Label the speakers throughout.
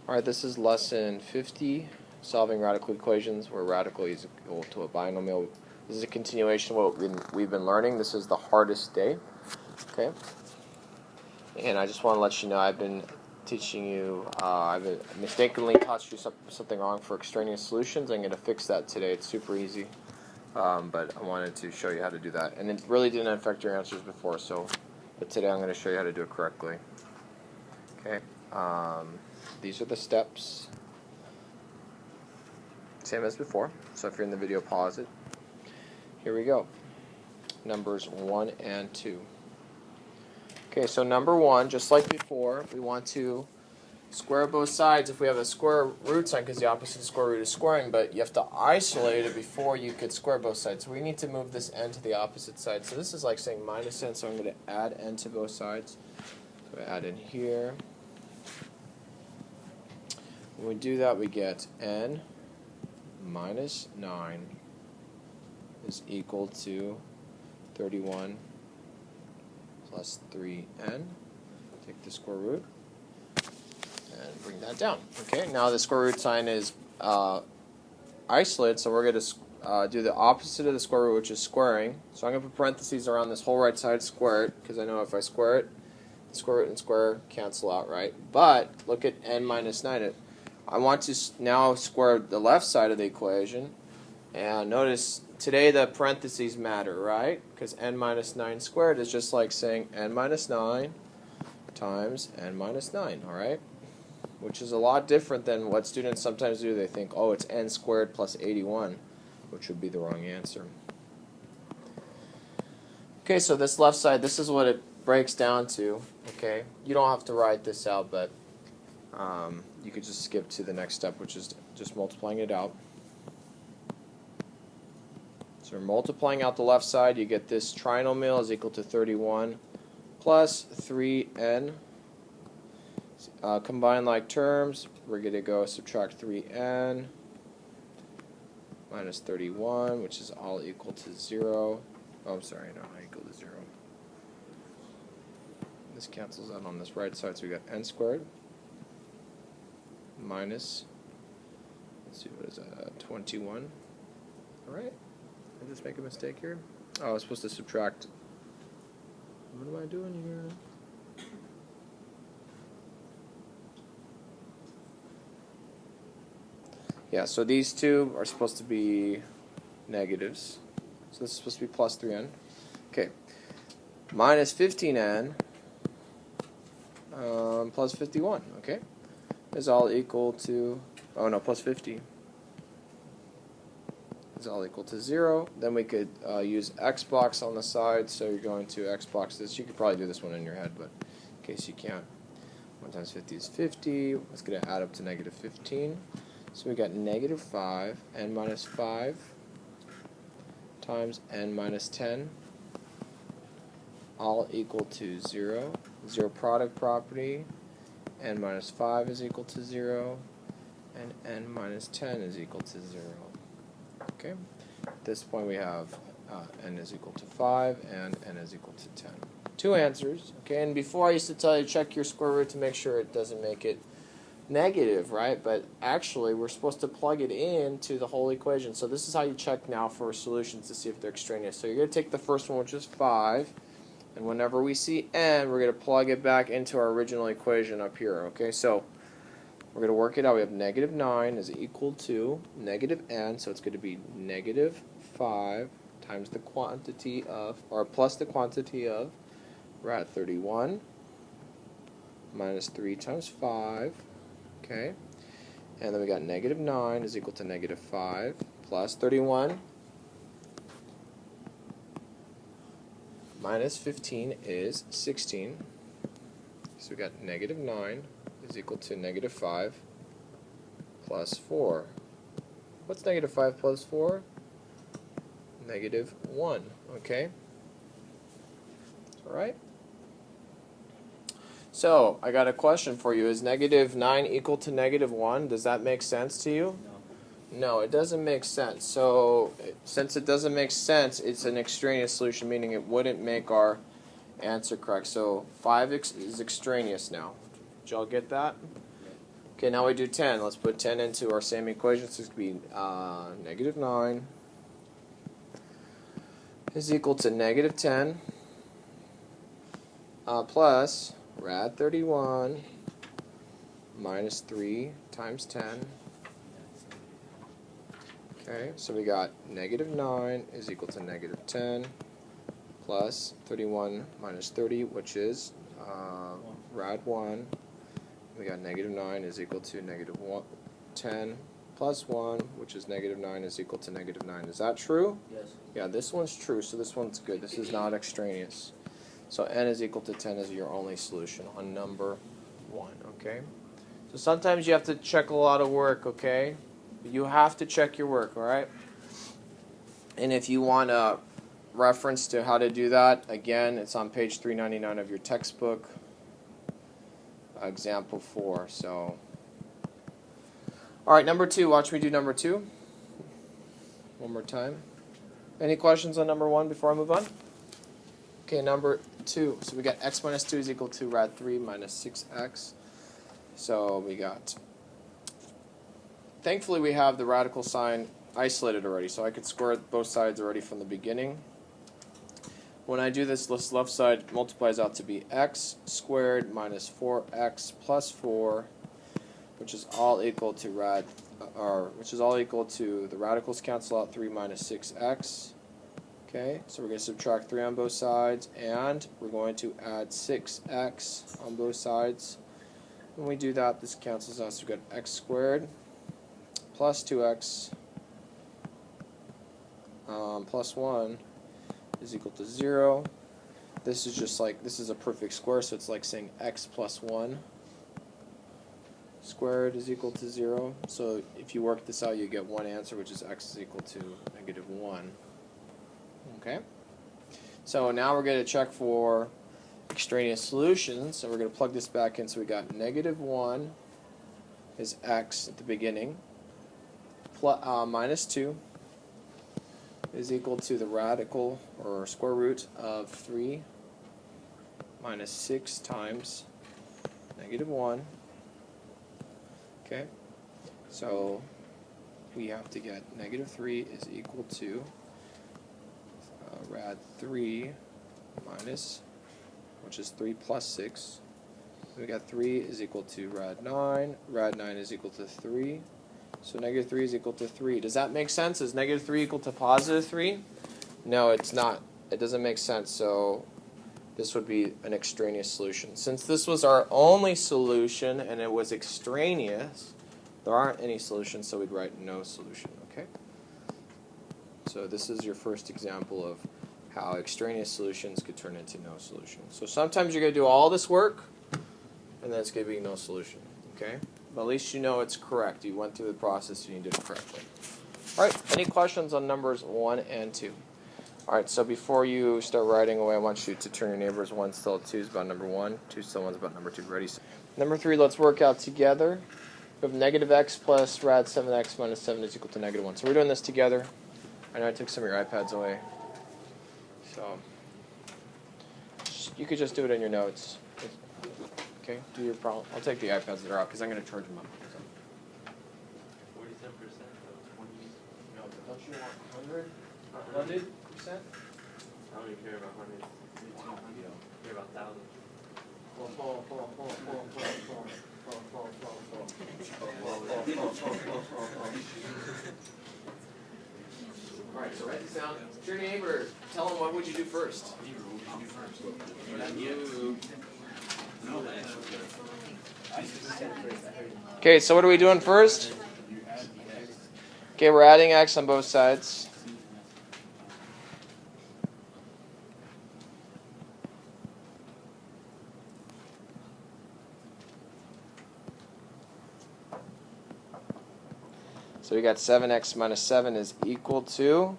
Speaker 1: Alright, this is lesson 50, solving radical equations where radical is equal to a binomial. This is a continuation of what we've been learning. This is the hardest day, okay? And I just want to let you know I've been teaching you, I've mistakenly taught you something wrong for extraneous solutions. I'm going to fix that today. It's super easy, but I wanted to show you how to do that. And it really didn't affect your answers before, but today I'm going to show you how to do it correctly. Okay. These are the steps, same as before. So if you're in the video, pause it. Here we go. Numbers 1 and 2. Okay, so number 1, just like before, we want to square both sides if we have a square root sign, because the opposite of square root is squaring, but you have to isolate it before you could square both sides. So we need to move this n to the opposite side. So this is like saying minus n, so I'm going to add n to both sides. So I add in here. When we do that, we get n minus 9 is equal to 31 plus 3n. Take the square root and bring that down. Okay, now the square root sign is isolated, so we're going to do the opposite of the square root, which is squaring. So I'm going to put parentheses around this whole right side, square it, because I know if I square it, square root and square cancel out, right? But look at n minus 9. I want to now square the left side of the equation, and notice today the parentheses matter, right? Because n minus 9 squared is just like saying n minus 9 times n minus 9, all right? Which is a lot different than what students sometimes do. They think, oh, it's n squared plus 81, which would be the wrong answer. Okay, so this left side, this is what it breaks down to, okay? You don't have to write this out, but you could just skip to the next step, which is just multiplying it out. So we're multiplying out the left side. You get this trinomial is equal to 31 plus 3n. Combine like terms. We're going to go subtract 3n minus 31, which is all equal to 0. Oh, I'm sorry, not equal to 0. This cancels out on this right side, so we got n squared minus, let's see, what is that, 21. Alright, did I just make a mistake here? Oh, I was supposed to subtract. What am I doing here? Yeah, so these two are supposed to be negatives. So this is supposed to be plus 3n. Okay, minus 15n plus 51, okay? Is all equal to, oh no, plus 50 is all equal to 0. Then we could use Xbox on the side, so you're going to Xbox this. You could probably do this one in your head, but in case you can't, 1 times 50 is 50. It's going to add up to negative 15. So we got negative 5, n minus 5 times n minus 10, all equal to 0. Zero product property. N minus 5 is equal to 0, and n minus 10 is equal to 0. Okay? At this point we have n is equal to 5 and n is equal to 10. Two answers. Okay, and before I used to tell you check your square root to make sure it doesn't make it negative, right? But actually we're supposed to plug it into the whole equation. So this is how you check now for solutions to see if they're extraneous. So you're going to take the first one, which is 5. And whenever we see n, we're going to plug it back into our original equation up here. Okay, so we're going to work it out. We have negative 9 is equal to negative n, so it's going to be negative 5 times the quantity of, or plus the quantity of, we're at 31, minus 3 times 5, okay? And then we got negative 9 is equal to negative 5 plus 31. Minus 15 is 16. So we got negative 9 is equal to negative 5 plus 4. What's negative 5 plus 4? Negative 1. Okay? Alright? So, I got a question for you. Is negative 9 equal to negative 1? Does that make sense to you? No, it doesn't make sense. So, since it doesn't make sense, it's an extraneous solution, meaning it wouldn't make our answer correct. So 5 is extraneous now. Did y'all get that? Okay, now we do 10. Let's put 10 into our same equation. So it's going to be negative 9 is equal to negative 10 plus rad 31 minus 3 times 10. Okay, so we got negative 9 is equal to negative 10 plus 31 minus 30, which is rad 1. We got negative 9 is equal to negative 10 plus 1, which is negative 9 is equal to negative 9. Is that true?
Speaker 2: Yes.
Speaker 1: Yeah, this one's true, so this one's good. This is not extraneous. So n is equal to 10 is your only solution on number 1, okay? So sometimes you have to check a lot of work, okay? You have to check your work, all right? And if you want a reference to how to do that, again, it's on page 399 of your textbook, example 4. So, all right, number 2. Watch me do number 2. One more time. Any questions on number 1 before I move on? Okay, number 2. So we got x minus 2 is equal to rad 3 minus 6x. So we got, thankfully we have the radical sign isolated already, so I could square both sides already from the beginning. When I do this left side multiplies out to be x squared minus 4x plus 4, which is all equal to the radicals cancel out 3 minus 6x. Okay, so we're going to subtract 3 on both sides, and we're going to add 6x on both sides. When we do that, this cancels out, so we've got x squared plus 2x plus 1 is equal to 0. This is just like, this is a perfect square, so it's like saying x plus 1 squared is equal to 0. So if you work this out, you get one answer, which is x is equal to negative 1. Okay? So now we're going to check for extraneous solutions. So we're going to plug this back in. So we got negative 1 is x at the beginning, minus 2 is equal to the radical or square root of 3 minus 6 times negative 1. Okay, so we have to get negative 3 is equal to rad 3 minus, which is 3 plus 6. So we got 3 is equal to rad 9. Rad 9 is equal to 3. So negative 3 is equal to 3. Does that make sense? Is negative 3 equal to positive 3? No, it's not. It doesn't make sense. So this would be an extraneous solution. Since this was our only solution and it was extraneous, there aren't any solutions, so we'd write no solution. Okay? So this is your first example of how extraneous solutions could turn into no solution. So sometimes you're going to do all this work, and then it's going to be no solution. Okay? But at least you know it's correct. You went through the process and you did it correctly. All right, any questions on numbers 1 and 2? All right, so before you start writing away, I want you to turn your neighbors. 1 still 2 is about number 1. 2 still 1 is about number 2. Ready? Number 3, let's work out together. We have negative x plus rad 7x minus 7 is equal to negative 1. So we're doing this together. I know I took some of your iPads away. So you could just do it in your notes. Okay, do your problem. I'll take the iPads that are out because I'm going to charge them up.
Speaker 2: 47% of 20.
Speaker 1: No, but don't you want 100%?
Speaker 2: I don't even care about 100. You don't care about 1,000.
Speaker 1: Alright, so write this down. To your neighbor, tell him what would you do first. Okay, so what are we doing first? Okay, we're adding x on both sides. So we got 7x minus 7 is equal to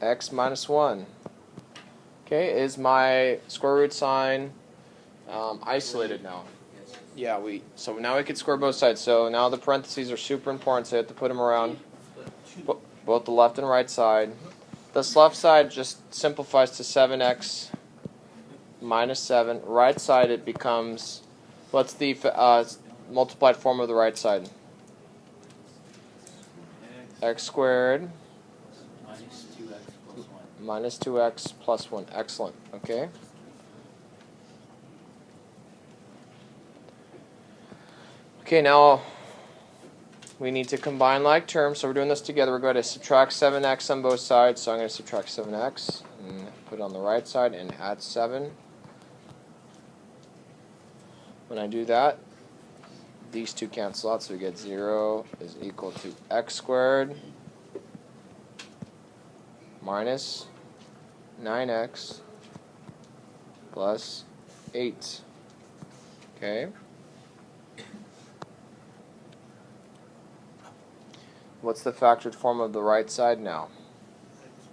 Speaker 1: x minus 1. Okay, is my square root sign isolated now? Yeah, so now we could square both sides. So now the parentheses are super important, so you have to put them around both the left and right side. This left side just simplifies to 7x minus 7. Right side it becomes, what's the multiplied form of the right side? X squared
Speaker 3: minus 2x plus 1.
Speaker 1: minus 2x plus 1. Excellent. Okay. Okay, now we need to combine like terms, so we're doing this together. We're going to subtract 7x on both sides, so I'm going to subtract 7x and put it on the right side and add 7. When I do that, these two cancel out, so we get 0 is equal to x squared minus 9x plus 8. Okay. What's the factored form of the right side now?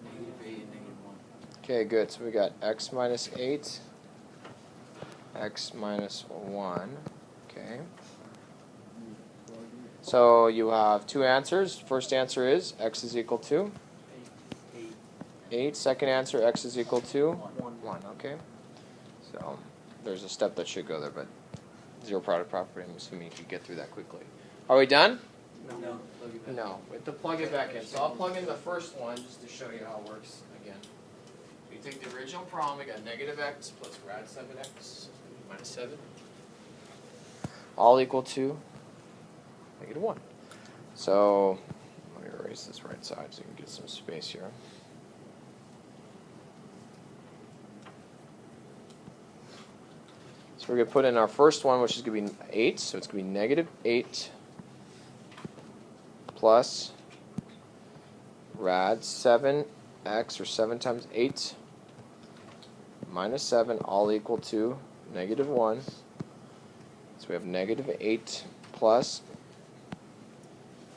Speaker 3: Negative 8 and negative 1.
Speaker 1: Okay, good. So we got x minus 8, x minus 1. Okay. So you have two answers. First answer is x is equal to 8. Second answer, x is equal to 1. Okay. So there's a step that should go there, but zero product property, I'm assuming you could get through that quickly. Are we done?
Speaker 3: No. Plug it back.
Speaker 1: No. We have to plug it back in. So I'll plug in the first one just to show you how it works again. We take the original problem, we got negative x plus rad 7x minus 7. All equal to negative 1. So let me erase this right side so you can get some space here. So we're going to put in our first one, which is going to be 8. So it's going to be negative 8 plus rad 7x, or 7 times 8, minus 7, all equal to negative 1. So we have negative 8 plus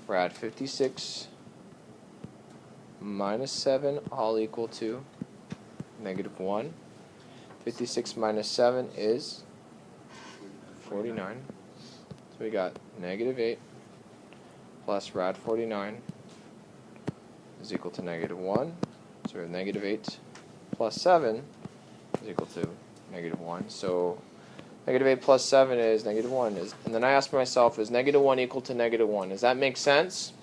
Speaker 1: rad 56 minus 7, all equal to negative 1. 56 minus 7 is 49. So we got negative 8 plus rad 49 is equal to negative 1. So we have negative 8 plus 7 is equal to negative 1. So negative 8 plus 7 is negative 1. And then I ask myself, is negative 1 equal to negative 1? Does that make sense?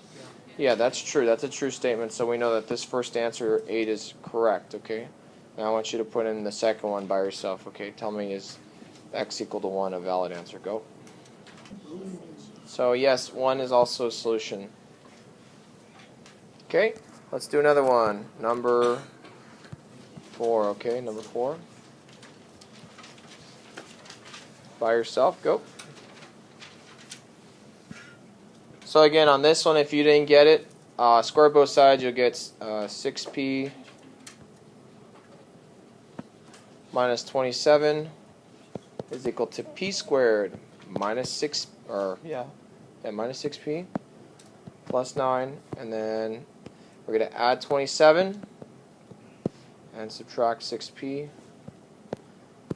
Speaker 1: Yeah, that's true. That's a true statement. So we know that this first answer, 8, is correct. Okay. Now I want you to put in the second one by yourself. Okay. Tell me, is x equal to 1 a valid answer? Go. So yes, 1 is also a solution. Okay, let's do another one. Number 4, okay, number 4. By yourself, go. So again, on this one, if you didn't get it, square both sides, you'll get 6p minus 27 is equal to p squared minus 6, minus 6p plus 9, and then we're going to add 27 and subtract 6p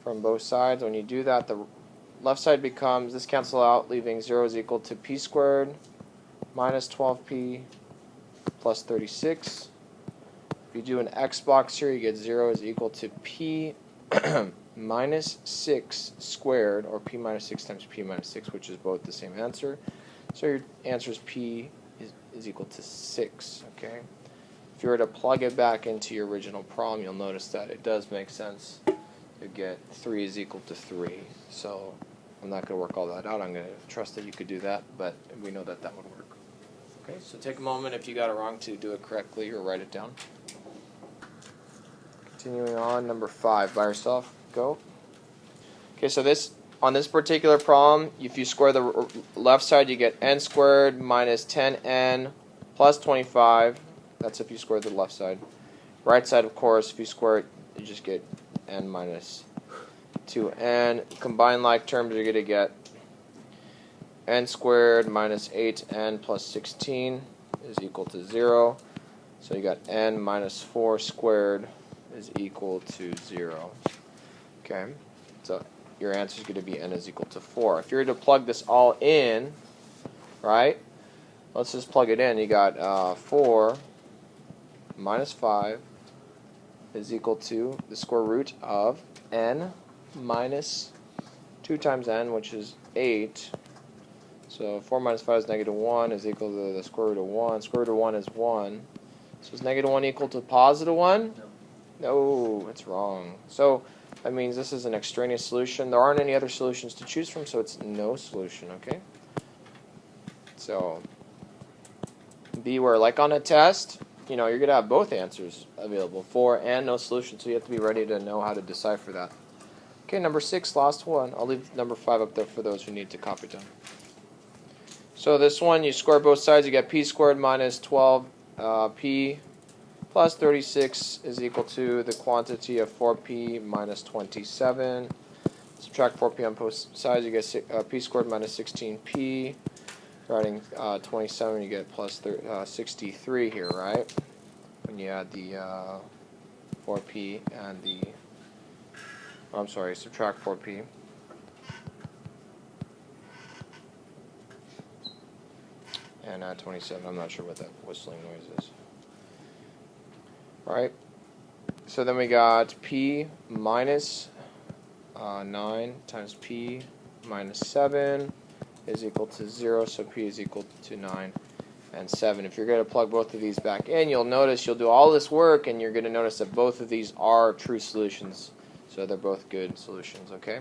Speaker 1: from both sides. When you do that, the left side becomes, this cancel out, leaving 0 is equal to p squared minus 12p plus 36. If you do an x box here, you get 0 is equal to p minus 6 squared, or p minus 6 times p minus 6, which is both the same answer. So your answer is p is equal to 6. Okay. If you were to plug it back into your original problem, you'll notice that it does make sense. You get 3 is equal to 3. So I'm not going to work all that out. I'm going to trust that you could do that, but we know that that would work. Okay, so take a moment if you got it wrong to do it correctly or write it down. Continuing on, number 5, by yourself, go. Okay, so on this particular problem, if you square the left side, you get n squared minus 10n plus 25. That's if you square the left side. Right side, of course, if you square it, you just get n minus 2n. Combine like terms, you're going to get n squared minus 8n plus 16 is equal to 0. So you got n minus 4 squared is equal to 0. Okay, so your answer is going to be n is equal to 4. If you were to plug this all in, right, let's just plug it in. You got 4 minus 5 is equal to the square root of n minus 2 times n, which is 8, So 4 minus 5 is negative 1 is equal to the square root of 1. Square root of 1 is 1. So is negative 1 equal to positive 1?
Speaker 3: No.
Speaker 1: No, it's wrong. So that means this is an extraneous solution. There aren't any other solutions to choose from, so it's no solution, okay? So beware, like on a test, you're going to have both answers available, for and no solution, so you have to be ready to know how to decipher that. Okay, number 6, last one. I'll leave number 5 up there for those who need to copy down. So this one, you square both sides, you get p squared minus 12p plus 36 is equal to the quantity of 4p minus 27. Subtract 4p on both sides, you get p squared minus 16p. Writing 27, you get plus 63 here, right? When you add the 4p and the, I'm sorry, subtract 4p. And add 27. I'm not sure what that whistling noise is. Alright, so then we got p minus 9 times p minus 7 is equal to 0, so p is equal to 9 and 7. If you're going to plug both of these back in, you'll notice you'll do all this work, and you're going to notice that both of these are true solutions. So they're both good solutions, okay?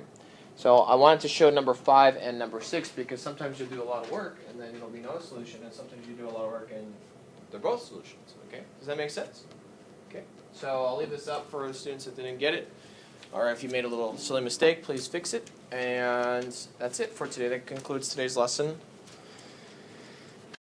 Speaker 1: So I wanted to show number 5 and number 6 because sometimes you'll do a lot of work, and then there'll be no solution, and sometimes you do a lot of work, and they're both solutions, okay? Does that make sense? Okay, so I'll leave this up for the students that didn't get it. Or if you made a little silly mistake, please fix it. And that's it for today. That concludes today's lesson.